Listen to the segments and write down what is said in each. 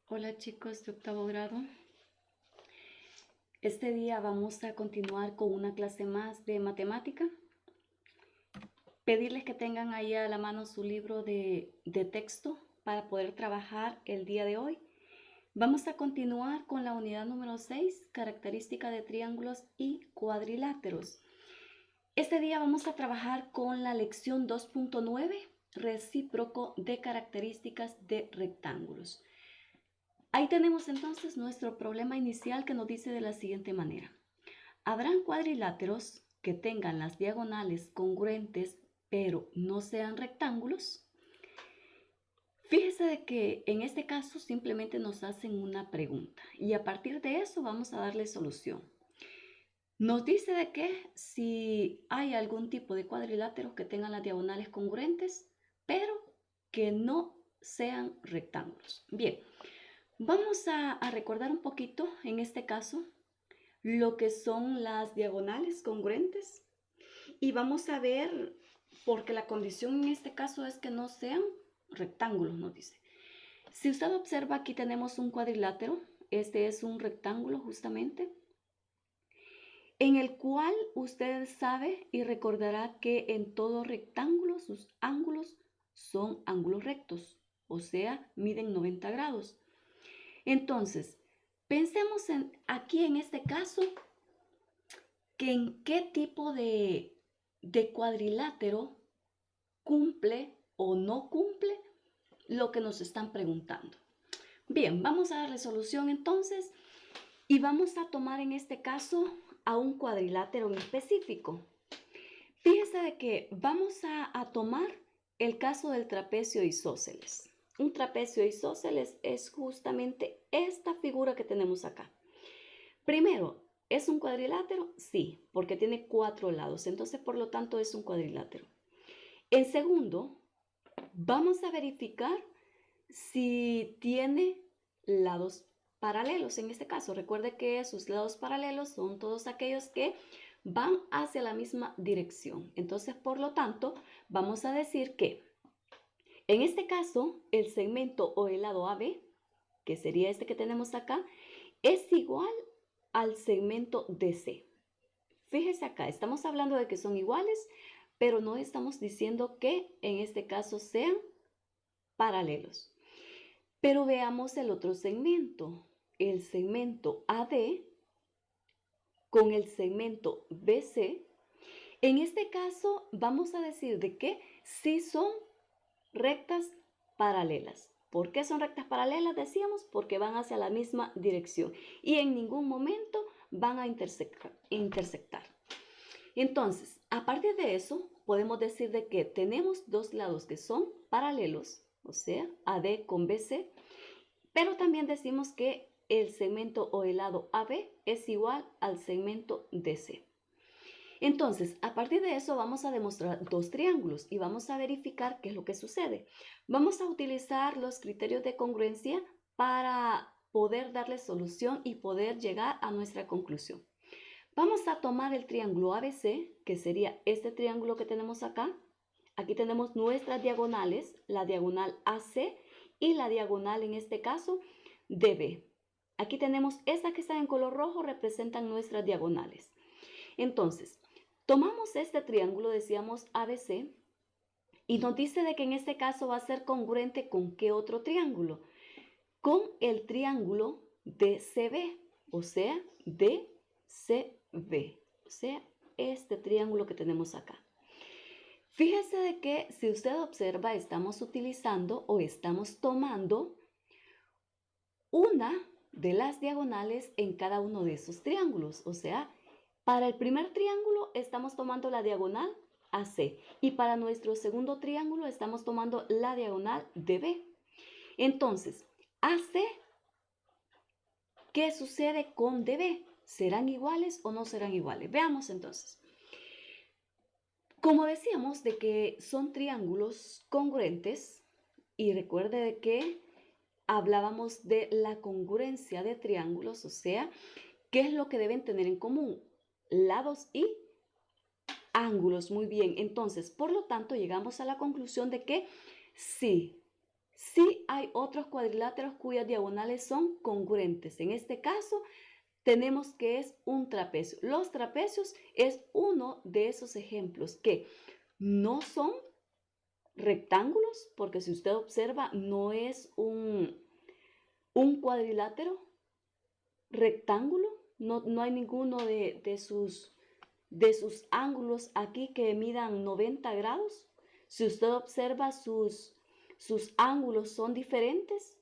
Hola chicos de octavo grado. Este día vamos a continuar con una clase más de matemática. Pedirles que tengan ahí a la mano su libro de texto para poder trabajar el día de hoy. Vamos a continuar con la unidad número 6, característica de triángulos y cuadriláteros. Este día vamos a trabajar con la lección 2.9, recíproco de características de rectángulos. Ahí tenemos entonces nuestro problema inicial que nos dice de la siguiente manera. Habrán cuadriláteros que tengan las diagonales congruentes pero no sean rectángulos. Fíjese de que en este caso simplemente nos hacen una pregunta y a partir de eso vamos a darle solución. Nos dice de que si hay algún tipo de cuadrilátero que tengan las diagonales congruentes pero que no sean rectángulos. Bien. Vamos a recordar un poquito, en este caso, lo que son las diagonales congruentes y vamos a ver, porque la condición en este caso es que no sean rectángulos, nos dice. Si usted observa, aquí tenemos un cuadrilátero, este es un rectángulo justamente, en el cual usted sabe y recordará que en todo rectángulo sus ángulos son ángulos rectos, o sea, miden 90 grados. Entonces, pensemos aquí en este caso que en qué tipo de cuadrilátero cumple o no cumple lo que nos están preguntando. Bien, vamos a darle solución entonces y vamos a tomar en este caso a un cuadrilátero en específico. Fíjese de que vamos a tomar el caso del trapecio isósceles. Un trapecio isósceles es justamente esta figura que tenemos acá. Primero, ¿es un cuadrilátero? Sí, porque tiene 4 lados, entonces por lo tanto es un cuadrilátero. En segundo, vamos a verificar si tiene lados paralelos. En este caso, recuerde que sus lados paralelos son todos aquellos que van hacia la misma dirección. Entonces, por lo tanto, vamos a decir que en este caso, el segmento o el lado AB, que sería este que tenemos acá, es igual al segmento DC. Fíjese acá, estamos hablando de que son iguales, pero no estamos diciendo que en este caso sean paralelos. Pero veamos el otro segmento, el segmento AD con el segmento BC. En este caso vamos a decir de que sí son rectas paralelas. ¿Por qué son rectas paralelas? Decíamos porque van hacia la misma dirección y en ningún momento van a intersectar. Entonces, a partir de eso, podemos decir de que tenemos dos lados que son paralelos, o sea, AD con BC, pero también decimos que el segmento o el lado AB es igual al segmento DC. Entonces, a partir de eso vamos a demostrar dos triángulos y vamos a verificar qué es lo que sucede. Vamos a utilizar los criterios de congruencia para poder darle solución y poder llegar a nuestra conclusión. Vamos a tomar el triángulo ABC, que sería este triángulo que tenemos acá. Aquí tenemos nuestras diagonales, la diagonal AC y la diagonal en este caso DB. Aquí tenemos estas que están en color rojo, representan nuestras diagonales. Entonces, tomamos este triángulo, decíamos ABC, y nos dice de que en este caso va a ser congruente con ¿qué otro triángulo? Con el triángulo DCB, o sea, DCB, o sea, este triángulo que tenemos acá. Fíjese de que si usted observa, estamos utilizando o estamos tomando una de las diagonales en cada uno de esos triángulos, o sea, para el primer triángulo estamos tomando la diagonal AC y para nuestro segundo triángulo estamos tomando la diagonal DB. Entonces, AC, ¿qué sucede con DB? ¿Serán iguales o no serán iguales? Veamos entonces. Como decíamos de que son triángulos congruentes y recuerde de que hablábamos de la congruencia de triángulos, o sea, ¿qué es lo que deben tener en común? Lados y ángulos. Muy bien, entonces, por lo tanto, llegamos a la conclusión de que sí, Sí hay otros cuadriláteros cuyas diagonales son congruentes. En este caso, tenemos que es un trapecio. Los trapecios es uno de esos ejemplos que no son rectángulos, porque si usted observa, no es un cuadrilátero rectángulo, no hay ninguno de sus ángulos aquí que midan 90 grados. Si usted observa, sus ángulos son diferentes.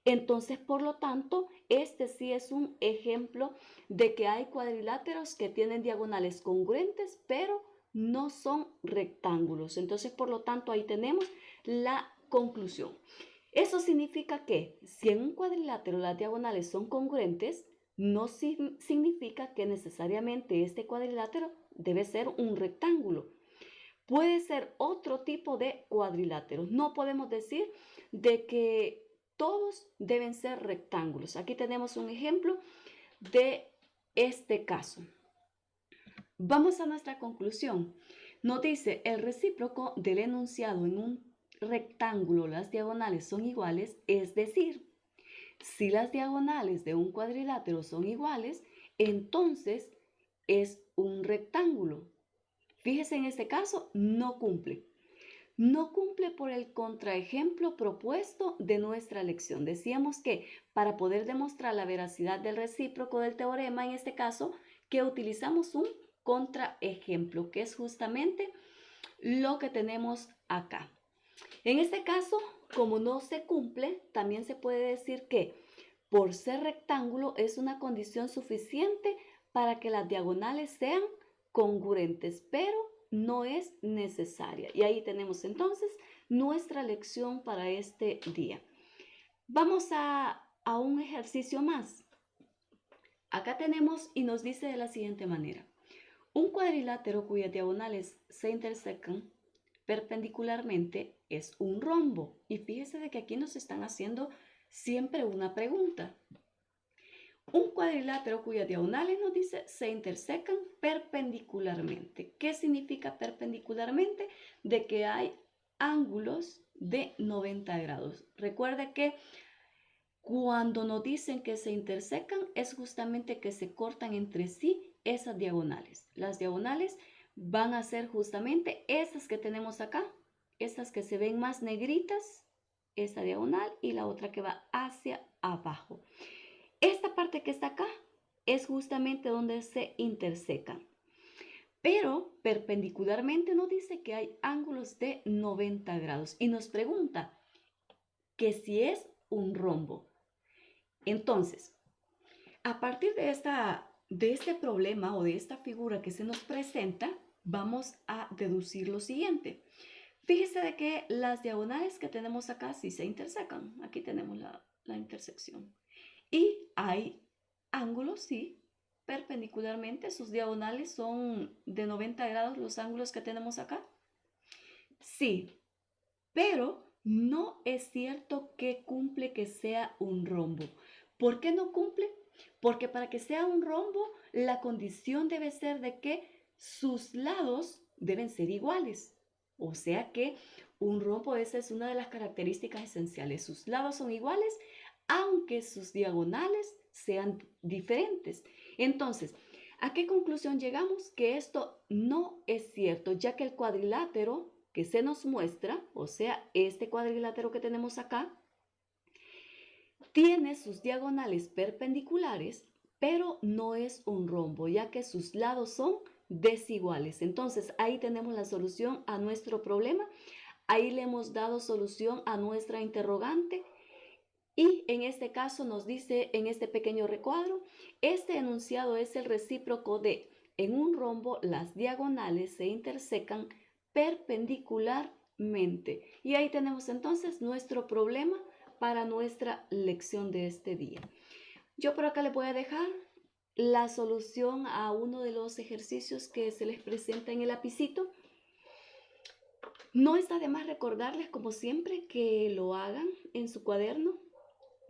Entonces, por lo tanto, este sí es un ejemplo de que hay cuadriláteros que tienen diagonales congruentes, pero no son rectángulos. Entonces, por lo tanto, ahí tenemos la conclusión. Eso significa que si en un cuadrilátero las diagonales son congruentes, no significa que necesariamente este cuadrilátero debe ser un rectángulo. Puede ser otro tipo de cuadriláteros. No podemos decir de que todos deben ser rectángulos. Aquí tenemos un ejemplo de este caso. Vamos a nuestra conclusión. Nos dice el recíproco del enunciado en un rectángulo, las diagonales son iguales, es decir, si las diagonales de un cuadrilátero son iguales, entonces es un rectángulo. Fíjese, en este caso no cumple. No cumple por el contraejemplo propuesto de nuestra lección. Decíamos que para poder demostrar la veracidad del recíproco del teorema, en este caso, que utilizamos un contraejemplo, que es justamente lo que tenemos acá. En este caso, como no se cumple, también se puede decir que por ser rectángulo es una condición suficiente para que las diagonales sean congruentes, pero no es necesaria. Y ahí tenemos entonces nuestra lección para este día. Vamos a un ejercicio más. Acá tenemos y nos dice de la siguiente manera. Un cuadrilátero cuyas diagonales se intersecan perpendicularmente es un rombo. Y fíjese de que aquí nos están haciendo siempre una pregunta. Un cuadrilátero cuyas diagonales nos dice se intersecan perpendicularmente. ¿Qué significa perpendicularmente? De que hay ángulos de 90 grados. Recuerde que cuando nos dicen que se intersecan es justamente que se cortan entre sí esas diagonales. Las diagonales van a ser justamente estas que tenemos acá, estas que se ven más negritas, esta diagonal y la otra que va hacia abajo. Esta parte que está acá es justamente donde se intersecan. Pero perpendicularmente nos dice que hay ángulos de 90 grados y nos pregunta que si es un rombo. Entonces, a partir de este problema o de esta figura que se nos presenta, vamos a deducir lo siguiente. Fíjese de que las diagonales que tenemos acá sí se intersecan. Aquí tenemos la intersección. Y hay ángulos, sí, perpendicularmente. Sus diagonales son de 90 grados los ángulos que tenemos acá. Sí, pero no es cierto que cumple que sea un rombo. ¿Por qué no cumple? Porque para que sea un rombo, la condición debe ser de que sus lados deben ser iguales. O sea que un rombo, esa es una de las características esenciales. Sus lados son iguales, aunque sus diagonales sean diferentes. Entonces, ¿a qué conclusión llegamos? Que esto no es cierto, ya que el cuadrilátero que se nos muestra, o sea, este cuadrilátero que tenemos acá, tiene sus diagonales perpendiculares, pero no es un rombo, ya que sus lados son desiguales. Entonces, ahí tenemos la solución a nuestro problema. Ahí le hemos dado solución a nuestra interrogante. Y en este caso nos dice en este pequeño recuadro, este enunciado es el recíproco de en un rombo las diagonales se intersecan perpendicularmente. Y ahí tenemos entonces nuestro problema para nuestra lección de este día. Yo por acá les voy a dejar la solución a uno de los ejercicios que se les presenta en el lapicito. No está de más recordarles, como siempre, que lo hagan en su cuaderno,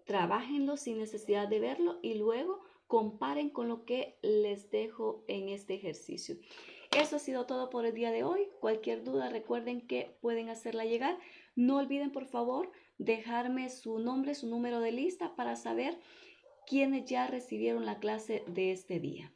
trabájenlo sin necesidad de verlo y luego comparen con lo que les dejo en este ejercicio. Eso ha sido todo por el día de hoy. Cualquier duda, recuerden que pueden hacerla llegar. No olviden, por favor, dejarme su nombre, su número de lista para saber quiénes ya recibieron la clase de este día.